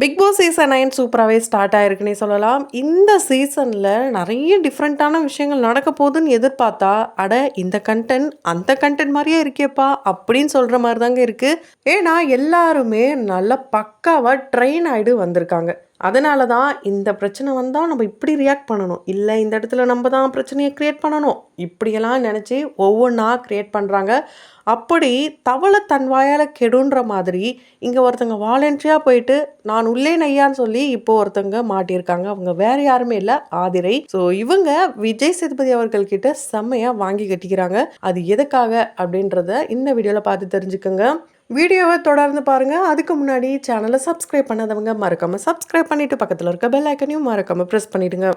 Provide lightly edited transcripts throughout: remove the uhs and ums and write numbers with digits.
Big Boss season 9 சூப்பராகவே start ஆயிருக்குன்னே சொல்லலாம். இந்த சீசனில் நிறைய டிஃப்ரெண்ட்டான விஷயங்கள் நடக்க போகுதுன்னு எதிர்பார்த்தா, அட இந்த கண்டென்ட் அந்த கண்டென்ட் மாதிரியே இருக்கேப்பா அப்படின்னு சொல்கிற மாதிரி தாங்க இருக்குது. ஏன்னா எல்லாருமே நல்ல பக்காவாக ட்ரெயின் ஆகிடு வந்திருக்காங்க. அதனால தான் இந்த பிரச்சனை வந்தால் நம்ம இப்படி ரியாக்ட் பண்ணணும், இல்லை இந்த இடத்துல நம்ம தான் பிரச்சனையை க்ரியேட் பண்ணணும், இப்படியெல்லாம் நினச்சி ஒவ்வொன்றா க்ரியேட் பண்ணுறாங்க. அப்படி தவளை தன் வாயால் கெடுன்ற மாதிரி இங்கே ஒருத்தங்க வாலண்டரியாக போயிட்டு நான் உள்ளே நையான்னு சொல்லி இப்போ ஒருத்தங்க மாட்டியிருக்காங்க. அவங்க வேற யாருமே இல்லை, ஆதிரை. ஸோ இவங்க விஜய் சேதுபதி அவர்கள் கிட்ட செம்மையாக வாங்கி கட்டிக்கிறாங்க. அது எதுக்காக அப்படின்றத இந்த வீடியோவில் பார்த்து தெரிஞ்சுக்கோங்க. வீடியோவை தொடர்ந்து பாருங்க. அதுக்கு முன்னாடி சேனலை சப்ஸ்கிரைப் பண்ணாதவங்க மறக்காம சப்ஸ்கிரைப் பண்ணிட்டு பக்கத்தில் இருக்க பெல் ஐக்கனையும் மறக்காம ப்ரெஸ் பண்ணிடுங்க.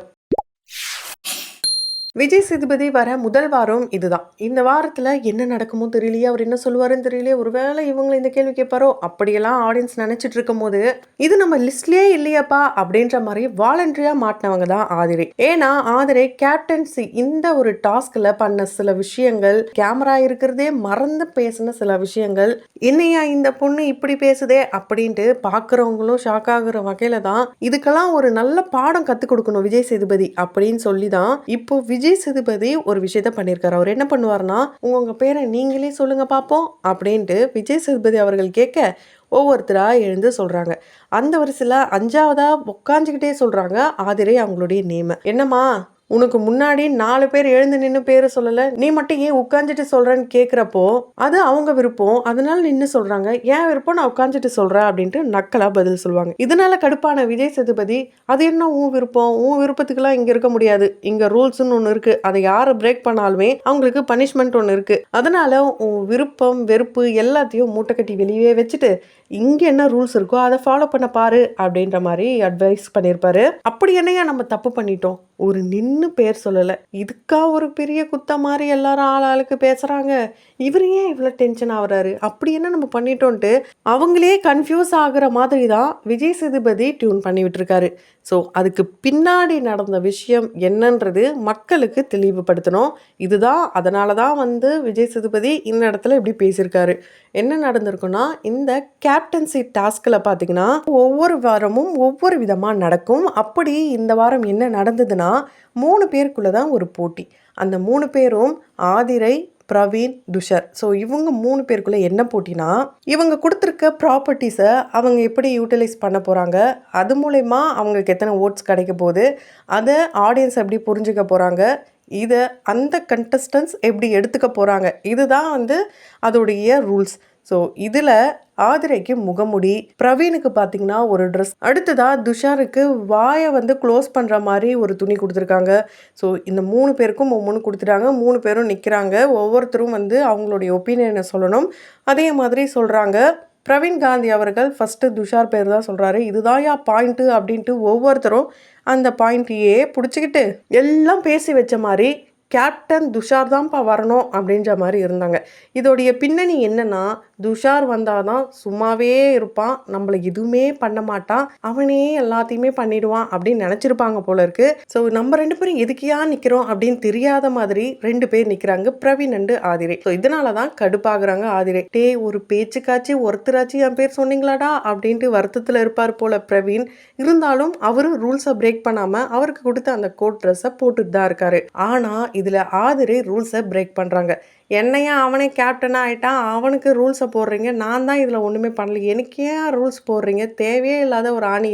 விஜய் சேதுபதி வர முதல் வாரம் இதுதான். இந்த வாரத்தில் என்ன நடக்குமோ தெரியலையே, அவர் என்ன சொல்லுவாருன்னு தெரியலையே, ஒருவேளை இவங்களை இந்த கேள்வி கேட்பாரோ அப்படியெல்லாம் ஆடியன்ஸ் நினச்சிட்டு இருக்கும் போது இது நம்ம லிஸ்ட்லேயே இல்லையாப்பா அப்படின்ற மாதிரி வாலண்டரியாக மாட்டினவங்க தான் ஆதிரை. ஏன்னா ஆதிரை கேப்டன்சி இந்த ஒரு டாஸ்கில் பண்ண சில விஷயங்கள், கேமரா இருக்கிறதே மறந்து பேசின சில விஷயங்கள், என்னையா இந்த பொண்ணு இப்படி பேசுதே அப்படின்ட்டு பார்க்குறவங்களும் ஷாக் ஆகுற வகையில தான் இதுக்கெல்லாம் ஒரு நல்ல பாடம் கற்றுக் கொடுக்கணும் விஜய் சேதுபதி அப்படின்னு சொல்லி தான் இப்போ விஜய் சேதுபதி ஒரு விஷயத்த பண்ணியிருக்காரு. அவர் என்ன பண்ணுவார்னா, உங்க பேரை நீங்களே சொல்லுங்க பார்ப்போம் அப்படின்ட்டு விஜய் சேதுபதி அவர்கள் கேட்க ஒவ்வொருத்தரா எழுந்து சொல்றாங்க. அந்த வரிசையில் 5ஆவதா உட்காந்துக்கிட்டே சொல்றாங்க ஆதிரை அவங்களுடைய நேம. என்னம்மா உனக்கு முன்னாடி 4 பேர் எழுந்து நின்று பேரை சொல்லலை, நீ மட்டும் ஏன் உட்காந்துட்டு சொல்கிறேன்னு கேட்குறப்போ அது அவங்க விருப்பம், அதனால நின்று சொல்கிறாங்க, ஏன் விருப்பம் நான் உட்காந்துட்டு சொல்கிறேன் அப்படின்ட்டு நக்கலாக பதில் சொல்லுவாங்க. இதனால கடுப்பான விஜய் சேதுபதி, அது என்ன உன் விருப்பம், உன் விருப்பத்துக்கெல்லாம் இங்கே இருக்க முடியாது, இங்கே ரூல்ஸ்ன்னு ஒன்று இருக்குது, அதை யாரை பிரேக் பண்ணாலுமே அவங்களுக்கு பனிஷ்மெண்ட் ஒன்று இருக்குது, அதனால உன் விருப்பம் வெறுப்பு எல்லாத்தையும் மூட்டை கட்டி வெளியே வச்சுட்டு இங்கே என்ன ரூல்ஸ் இருக்கோ அதை ஃபாலோ பண்ண பாரு அப்படின்ற மாதிரி அட்வைஸ் பண்ணியிருப்பாரு. அப்படி என்னையா நம்ம தப்பு பண்ணிட்டோம், ஒரு நின்று பேர் சொல்லலை, இதுக்கா ஒரு பெரிய குத்த மாதிரி எல்லாரும் ஆளுக்கு பேசுகிறாங்க, இவர் ஏன் இவ்வளோ டென்ஷன் ஆகுறாரு, அப்படி என்ன நம்ம பண்ணிட்டோன்ட்டு அவங்களே கன்ஃபியூஸ் ஆகுற மாதிரி தான் விஜய் சேதுபதி டியூன் பண்ணி விட்டுருக்காரு. ஸோ அதுக்கு பின்னாடி நடந்த விஷயம் என்னன்றது மக்களுக்கு தெளிவுபடுத்தணும். இதுதான், அதனால தான் விஜய் சேதுபதி இந்த இடத்துல இப்படி பேசியிருக்காரு. என்ன நடந்திருக்குன்னா, இந்த கேப்டன்சி டாஸ்கில் பார்த்தீங்கன்னா ஒவ்வொரு வாரமும் ஒவ்வொரு விதமாக நடக்கும். அப்படி இந்த வாரம் என்ன நடந்ததுன்னா 3 பேருக்குள்ளே தான் ஒரு போட்டி. அந்த 3 பேரும் ஆதிரை, பிரவீன், துஷர். ஸோ இவங்க 3 பேருக்குள்ளே என்ன போட்டினா, இவங்க கொடுத்துருக்க ப்ராப்பர்ட்டிஸை அவங்க எப்படி யூட்டிலைஸ் பண்ண போகிறாங்க, அது மூலயமா அவங்களுக்கு எத்தனை ஓட்ஸ் கிடைக்க போகுது, அதை ஆடியன்ஸ் எப்படி புரிஞ்சுக்க போகிறாங்க, இதை அந்த கண்டஸ்டன்ஸ் எப்படி எடுத்துக்க போகிறாங்க, இதுதான் அதோடைய ரூல்ஸ். ஸோ இதில் ஆதிரைக்கு முகமுடி, பிரவீனுக்கு பார்த்தீங்கன்னா ஒரு ட்ரெஸ், அடுத்ததாக துஷாருக்கு வாயை க்ளோஸ் பண்ணுற மாதிரி ஒரு துணி கொடுத்துருக்காங்க. ஸோ இந்த 3 பேருக்கும் ஒவ்வொன்று கொடுத்துட்டாங்க. 3 பேரும் நிற்கிறாங்க. ஒவ்வொருத்தரும் அவங்களுடைய ஒப்பீனியனை சொல்லணும். அதே மாதிரி சொல்கிறாங்க. பிரவீன் காந்தி அவர்கள் ஃபஸ்ட்டு துஷார் பேர் தான் சொல்கிறாரு. இதுதான் பாயிண்ட்டு அப்படின்ட்டு ஒவ்வொருத்தரும் அந்த பாயிண்ட்டையே பிடிச்சிக்கிட்டு எல்லாம் பேசி வச்ச மாதிரி கேப்டன் துஷார் தான்ப்பா வரணும் அப்படின்ற மாதிரி இருந்தாங்க. இதோடைய பின்னணி என்னன்னா, துஷார் வந்தால் தான் சும்மாவே இருப்பான், நம்மளை எதுவுமே பண்ண மாட்டான், அவனே எல்லாத்தையுமே பண்ணிடுவான் அப்படின்னு நினச்சிருப்பாங்க போல இருக்கு. ஸோ நம்ம 2 பேரும் எதுக்கியா நிற்கிறோம் அப்படின்னு தெரியாத மாதிரி 2 பேர் நிற்கிறாங்க, பிரவீன் அண்டு ஆதிரை. ஸோ இதனால தான் கடுப்பாகிறாங்க ஆதிரை. ஒரு பேச்சுக்காச்சு ஒருத்தராச்சு என் பேர் சொன்னீங்களாடா அப்படின்ட்டு வருத்தத்தில் இருப்பார் போல பிரவீன். இருந்தாலும் அவரும் ரூல்ஸை பிரேக் பண்ணாமல் அவருக்கு கொடுத்த அந்த கோட் ட்ரெஸ்ஸை போட்டுட்டு தான் இருக்காரு. ஆனால் இதில் ஆதிரை ரூல்ஸை பிரேக் பண்ணுறாங்க. என்னையா அவனே கேப்டனாக ஆகிட்டான், அவனுக்கு ரூல்ஸை போடுறீங்க, நான் தான் இதில் ஒன்றுமே பண்ணல, எனக்கு ஏன் ரூல்ஸ் போடுறீங்க, தேவையே இல்லாத ஒரு ஆணி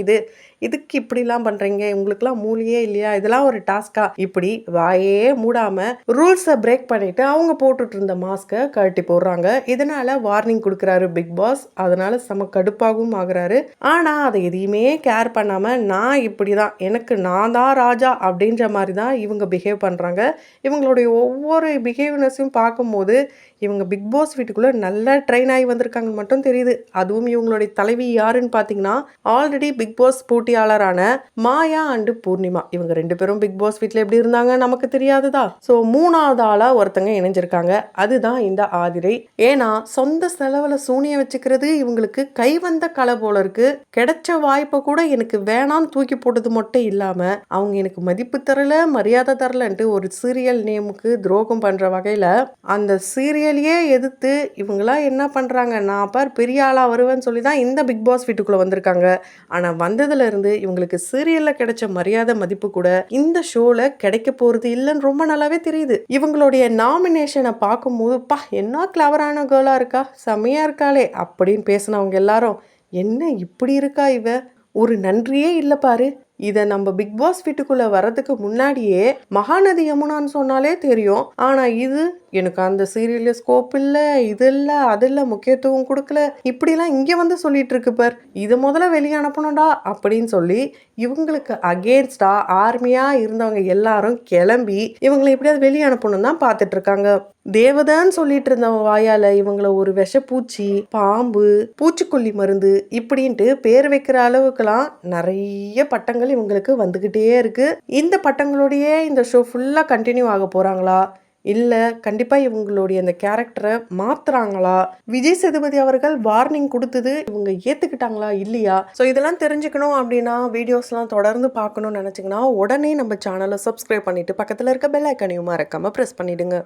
இதுக்கு இப்படிலாம் பண்ணுறீங்க, உங்களுக்குலாம் மூலியே இல்லையா, இதெல்லாம் ஒரு டாஸ்கா, இப்படி வாயே மூடாமல் ரூல்ஸை பிரேக் பண்ணிவிட்டு அவங்க போட்டுட்டு இருந்த மாஸ்கை கழட்டி போடுறாங்க. இதனால் வார்னிங் கொடுக்குறாரு பிக் பாஸ். அதனால் செம கடுப்பாகவும் ஆகுறாரு. ஆனால் அதை எதையுமே கேர் பண்ணாமல் நான் இப்படி தான், எனக்கு நான் தான் ராஜா அப்படின்ற மாதிரி தான் இவங்க பிஹேவ் பண்ணுறாங்க. இவங்களுடைய ஒவ்வொரு பிஹேவியர்ஸையும் பார்க்கும்போது இவங்க பிக் பாஸ் வீட்டுக்குள்ளே நல்லா ட்ரெயின் ஆகி வந்திருக்காங்கன்னு மட்டும் தெரியுது. அதுவும் இவங்களுடைய தலைவி யாருன்னு பார்த்தீங்கன்னா, ஆல்ரெடி பிக் பாஸ் போட்டியாளரான மாயா அண்டு பூர்ணிமா. இவங்க 2 பேரும் பிக் பாஸ் வீட்டில் எப்படி இருந்தாங்க நமக்கு தெரியாதுதா. ஸோ 3ஆவது ஆளாக ஒருத்தங்க இணைஞ்சிருக்காங்க, அதுதான் இந்த ஆதிரை. ஏன்னா சொந்த செலவில் சூனிய வச்சுக்கிறது இவங்களுக்கு கை வந்த கலை போல இருக்கு. கிடைச்ச வாய்ப்பை கூட எனக்கு வேணான்னு தூக்கி போட்டது மட்டும் இல்லாமல் அவங்க எனக்கு மதிப்பு தரல, மரியாதை தரலன்ட்டு ஒரு சீரியல் நேமுக்கு துரோகம் பண்ணுற வகையில் அந்த சீரியல் ஃபேமிலியே எதிர்த்து இவங்களாம் என்ன பண்ணுறாங்க, நான் பார் பெரிய ஆளாக வருவேன்னு சொல்லி தான் இந்த பிக் பாஸ் வீட்டுக்குள்ளே வந்திருக்காங்க. ஆனால் வந்ததுலேருந்து இவங்களுக்கு சீரியலில் கிடைச்ச மரியாதை மதிப்பு கூட இந்த ஷோவில் கிடைக்க போகிறது இல்லைன்னு ரொம்ப நல்லாவே தெரியுது. இவங்களுடைய நாமினேஷனை பார்க்கும்போது என்ன கிளவரான கேர்ளாக இருக்கா, செம்மையாக இருக்காளே அப்படின்னு பேசினவங்க எல்லாரும், என்ன இப்படி இருக்கா இவ, ஒரு நன்றியே இல்லை பாரு. இதை நம்ம பிக் பாஸ் வீட்டுக்குள்ளே வர்றதுக்கு முன்னாடியே மகாநதி யமுனான்னு சொன்னாலே தெரியும். ஆனால் இது எனக்கு அந்த சீரியலில் ஸ்கோப் இல்லை, இது இல்லை, அது இல்லை, முக்கியத்துவம் கொடுக்கல, இப்படிலாம் இங்கே வந்து சொல்லிட்டு இருக்கு பார், இதை முதல்ல வெளியே அனுப்பணும்டா அப்படின்னு சொல்லி இவங்களுக்கு அகேன்ஸ்டா ஆர்மியாக இருந்தவங்க எல்லாரும் கிளம்பி இவங்களை எப்படியாவது வெளியே அனுப்பணும் தான் பார்த்துட்டு இருக்காங்க. தேவதான்னு சொல்லிட்டு இருந்தவங்க வாயால் இவங்கள ஒரு விஷப்பூச்சி, பாம்பு, பூச்சிக்கொல்லி மருந்து இப்படின்ட்டு பேர் வைக்கிற அளவுக்குலாம் நிறைய பட்டங்கள் இவங்களுக்கு வந்துக்கிட்டே இருக்கு. இந்த பட்டங்களோடையே இந்த ஷோ ஃபுல்லாக கண்டினியூ ஆக போகிறாங்களா, இல்லை கண்டிப்பாக இவங்களுடைய அந்த கேரக்டரை மாற்றுறாங்களா, விஜய் சேதுபதி அவர்கள் வார்னிங் கொடுத்தது இவங்க ஏற்றுக்கிட்டாங்களா இல்லையா? ஸோ இதெல்லாம் தெரிஞ்சுக்கணும் அப்படின்னா வீடியோஸ்லாம் தொடர்ந்து பார்க்கணும்னு நினச்சிங்கன்னா உடனே நம்ம சேனலை சப்ஸ்கிரைப் பண்ணிவிட்டு பக்கத்தில் இருக்க பெல் ஐக்கானையும் மறக்காமல் ப்ரெஸ் பண்ணிவிடுங்க.